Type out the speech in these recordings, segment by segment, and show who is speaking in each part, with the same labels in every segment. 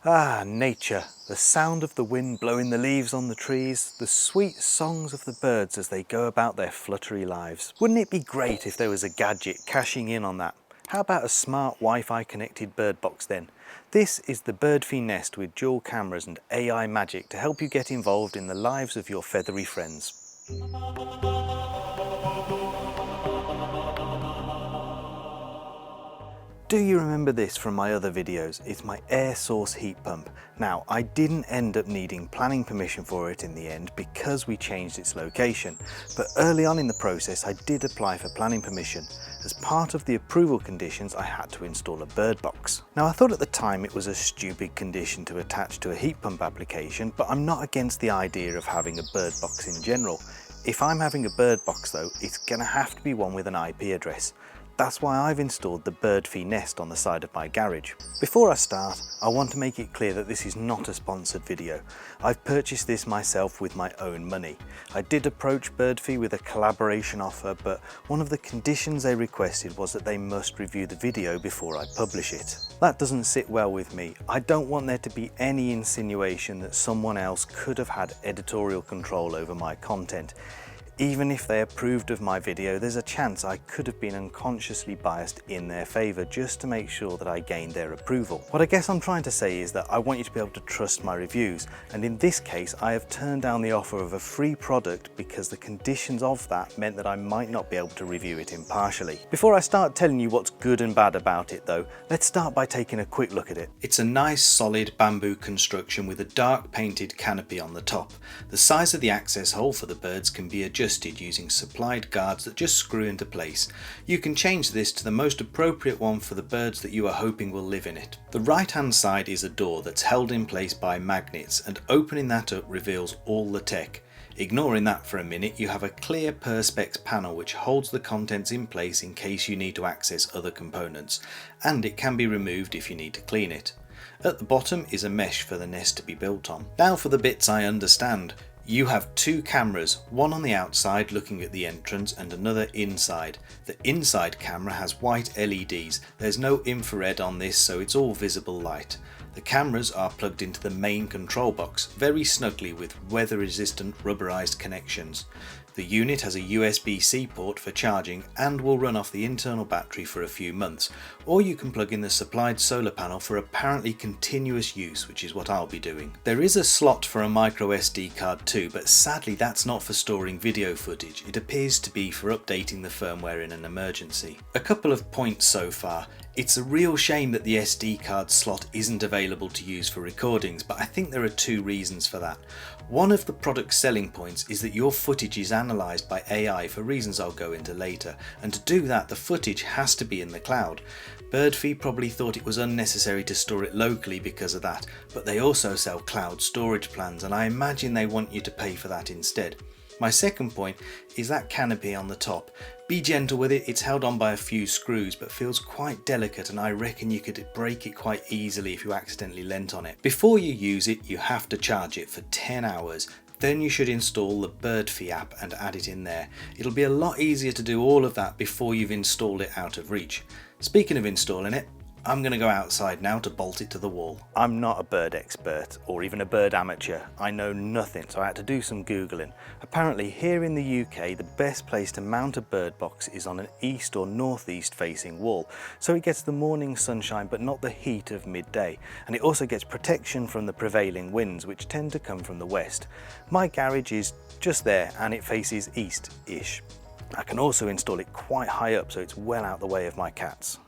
Speaker 1: Ah, nature, the sound of the wind blowing the leaves on the trees, the sweet songs of the birds as they go about their fluttery lives. Wouldn't it be great if there was a gadget cashing in on that? How about a smart Wi-Fi connected bird box then? This is the Birdfy Nest with dual cameras and AI magic to help you get involved in the lives of your feathery friends. Do you remember this from my other videos? It's my air source heat pump. Now, I didn't end up needing planning permission for it in the end because we changed its location, but early on in the process I did apply for planning permission. As part of the approval conditions, I had to install a bird box. Now, I thought at the time it was a stupid condition to attach to a heat pump application, but I'm not against the idea of having a bird box in general. If I'm having a bird box though, it's gonna have to be one with an IP address. That's why I've installed the Birdfy Nest on the side of my garage. Before I start, I want to make it clear that this is not a sponsored video. I've purchased this myself with my own money. I did approach Birdfy with a collaboration offer, but one of the conditions they requested was that they must review the video before I publish it. That doesn't sit well with me. I don't want there to be any insinuation that someone else could have had editorial control over my content. Even if they approved of my video, there's a chance I could have been unconsciously biased in their favour just to make sure that I gained their approval. What I guess I'm trying to say is that I want you to be able to trust my reviews, and in this case I have turned down the offer of a free product because the conditions of that meant that I might not be able to review it impartially. Before I start telling you what's good and bad about it though, let's start by taking a quick look at it. It's a nice solid bamboo construction with a dark painted canopy on the top. The size of the access hole for the birds can be adjusted using supplied guards that just screw into place. You can change this to the most appropriate one for the birds that you are hoping will live in it. The right hand side is a door that's held in place by magnets, and opening that up reveals all the tech. Ignoring that for a minute, you have a clear perspex panel which holds the contents in place in case you need to access other components, and it can be removed if you need to clean it. At the bottom is a mesh for the nest to be built on. Now for the bits I understand. You have two cameras, one on the outside looking at the entrance and another inside. The inside camera has white LEDs. There's no infrared on this, so it's all visible light. The cameras are plugged into the main control box, very snugly with weather resistant rubberized connections. The unit has a USB-C port for charging and will run off the internal battery for a few months, or you can plug in the supplied solar panel for apparently continuous use, which is what I'll be doing. There is a slot for a micro SD card too, but sadly that's not for storing video footage. It appears to be for updating the firmware in an emergency. A couple of points so far. It's a real shame that the SD card slot isn't available to use for recordings, but I think there are two reasons for that. One of the product's selling points is that your footage is analysed by AI for reasons I'll go into later, and to do that the footage has to be in the cloud. Birdfy probably thought it was unnecessary to store it locally because of that, but they also sell cloud storage plans, and I imagine they want you to pay for that instead. My second point is that canopy on the top. Be gentle with it, it's held on by a few screws but feels quite delicate, and I reckon you could break it quite easily if you accidentally leant on it. Before you use it, you have to charge it for 10 hours. Then you should install the Birdfy app and add it in there. It'll be a lot easier to do all of that before you've installed it out of reach. Speaking of installing it, I'm going to go outside now to bolt it to the wall. I'm not a bird expert or even a bird amateur. I know nothing, so I had to do some Googling. Apparently here in the UK, the best place to mount a bird box is on an east or northeast facing wall, so it gets the morning sunshine but not the heat of midday, and it also gets protection from the prevailing winds, which tend to come from the west. My garage is just there and it faces east-ish. I can also install it quite high up so it's well out the way of my cats.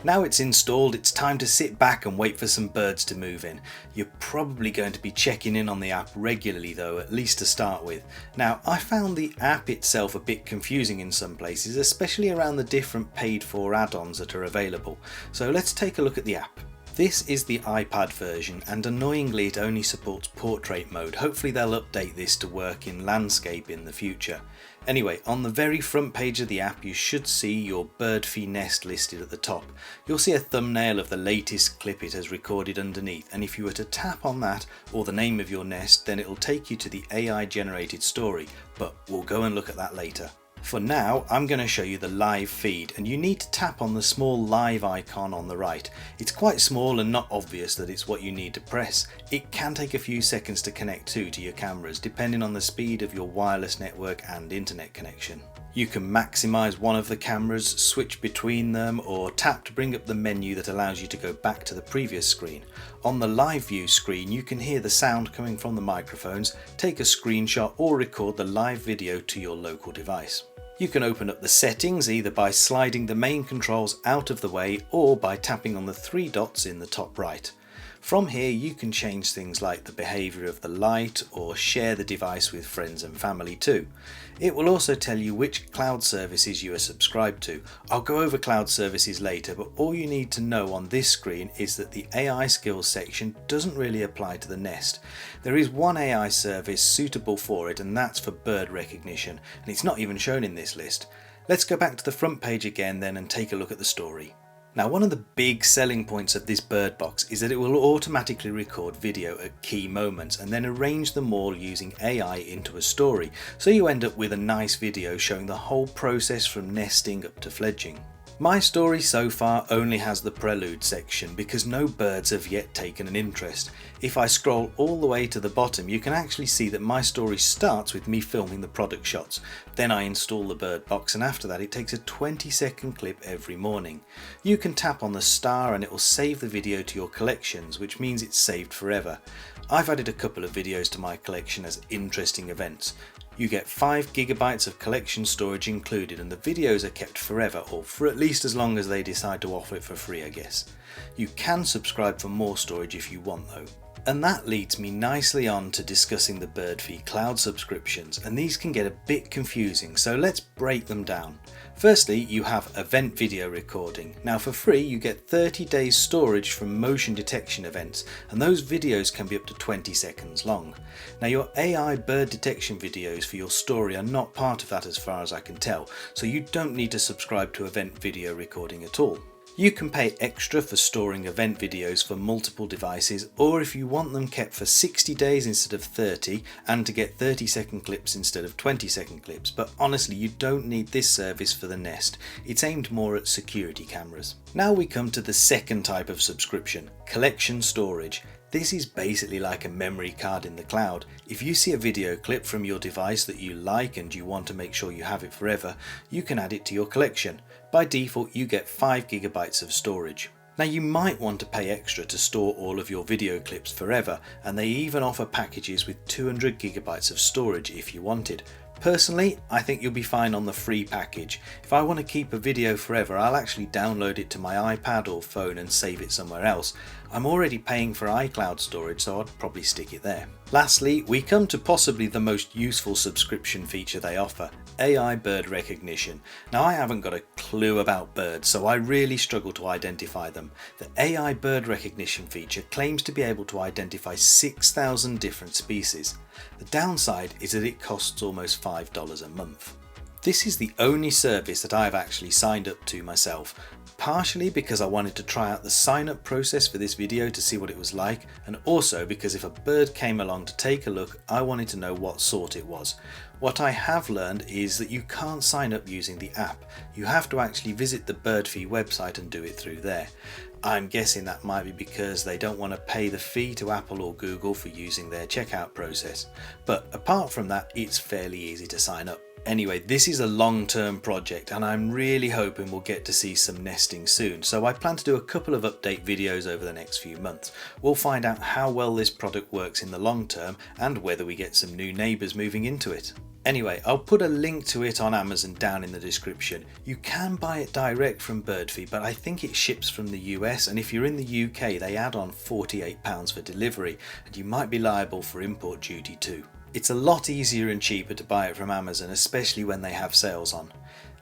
Speaker 1: Now it's installed, it's time to sit back and wait for some birds to move in. You're probably going to be checking in on the app regularly though, at least to start with. Now, I found the app itself a bit confusing in some places, especially around the different paid for add-ons that are available. So let's take a look at the app. This is the iPad version, and annoyingly it only supports portrait mode. Hopefully they'll update this to work in landscape in the future. Anyway, on the very front page of the app you should see your Birdfy Nest listed at the top. You'll see a thumbnail of the latest clip it has recorded underneath, and if you were to tap on that or the name of your nest, then it'll take you to the AI generated story, but we'll go and look at that later. For now, I'm going to show you the live feed, and you need to tap on the small live icon on the right. It's quite small and not obvious that it's what you need to press. It can take a few seconds to connect to your cameras, depending on the speed of your wireless network and internet connection. You can maximize one of the cameras, switch between them, or tap to bring up the menu that allows you to go back to the previous screen. On the live view screen, you can hear the sound coming from the microphones, take a screenshot or record the live video to your local device. You can open up the settings either by sliding the main controls out of the way or by tapping on the three dots in the top right. From here you can change things like the behaviour of the light or share the device with friends and family too. It will also tell you which cloud services you are subscribed to. I'll go over cloud services later, but all you need to know on this screen is that the AI skills section doesn't really apply to the Nest. There is one AI service suitable for it, and that's for bird recognition, and it's not even shown in this list. Let's go back to the front page again then and take a look at the story. Now, one of the big selling points of this bird box is that it will automatically record video at key moments and then arrange them all using AI into a story, so you end up with a nice video showing the whole process from nesting up to fledging. My story so far only has the prelude section because no birds have yet taken an interest. If I scroll all the way to the bottom, you can actually see that my story starts with me filming the product shots. Then I install the bird box, and after that it takes a 20-second clip every morning. You can tap on the star and it will save the video to your collections, which means it's saved forever. I've added a couple of videos to my collection as interesting events. You get 5 GB of collection storage included, and the videos are kept forever, or for at least as long as they decide to offer it for free, I guess. You can subscribe for more storage if you want though. And that leads me nicely on to discussing the Birdfy cloud subscriptions, and these can get a bit confusing, so let's break them down. Firstly, you have event video recording. Now for free you get 30 days storage from motion detection events, and those videos can be up to 20 seconds long. Now your AI bird detection videos for your story are not part of that as far as I can tell, so you don't need to subscribe to event video recording at all. You can pay extra for storing event videos for multiple devices, or if you want them kept for 60 days instead of 30 and to get 30-second clips instead of 20-second clips, but honestly you don't need this service for the Nest. It's aimed more at security cameras. Now we come to the second type of subscription, collection storage. This is basically like a memory card in the cloud. If you see a video clip from your device that you like and you want to make sure you have it forever, you can add it to your collection. By default, you get 5 GB of storage. Now you might want to pay extra to store all of your video clips forever, and they even offer packages with 200 GB of storage if you wanted. Personally, I think you'll be fine on the free package. If I want to keep a video forever, I'll actually download it to my iPad or phone and save it somewhere else. I'm already paying for iCloud storage, so I'd probably stick it there. Lastly, we come to possibly the most useful subscription feature they offer, AI bird recognition. Now I haven't got a clue about birds, so I really struggle to identify them. The AI bird recognition feature claims to be able to identify 6,000 different species. The downside is that it costs almost $5 a month. This is the only service that I've actually signed up to myself, partially because I wanted to try out the sign up process for this video to see what it was like, and also because if a bird came along to take a look, I wanted to know what sort it was. What I have learned is that you can't sign up using the app. You have to actually visit the Birdfy website and do it through there. I'm guessing that might be because they don't want to pay the fee to Apple or Google for using their checkout process. But apart from that, it's fairly easy to sign up. Anyway, this is a long-term project and I'm really hoping we'll get to see some nesting soon, so I plan to do a couple of update videos over the next few months. We'll find out how well this product works in the long term and whether we get some new neighbours moving into it. Anyway, I'll put a link to it on Amazon down in the description. You can buy it direct from Birdfy, but I think it ships from the US, and if you're in the UK they add on £48 for delivery, and you might be liable for import duty too. It's a lot easier and cheaper to buy it from Amazon, especially when they have sales on.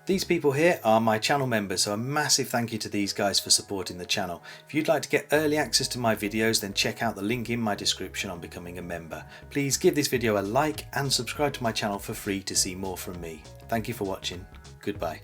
Speaker 1: These people here are my channel members, so a massive thank you to these guys for supporting the channel. If you'd like to get early access to my videos, then check out the link in my description on becoming a member. Please give this video a like and subscribe to my channel for free to see more from me. Thank you for watching. Goodbye.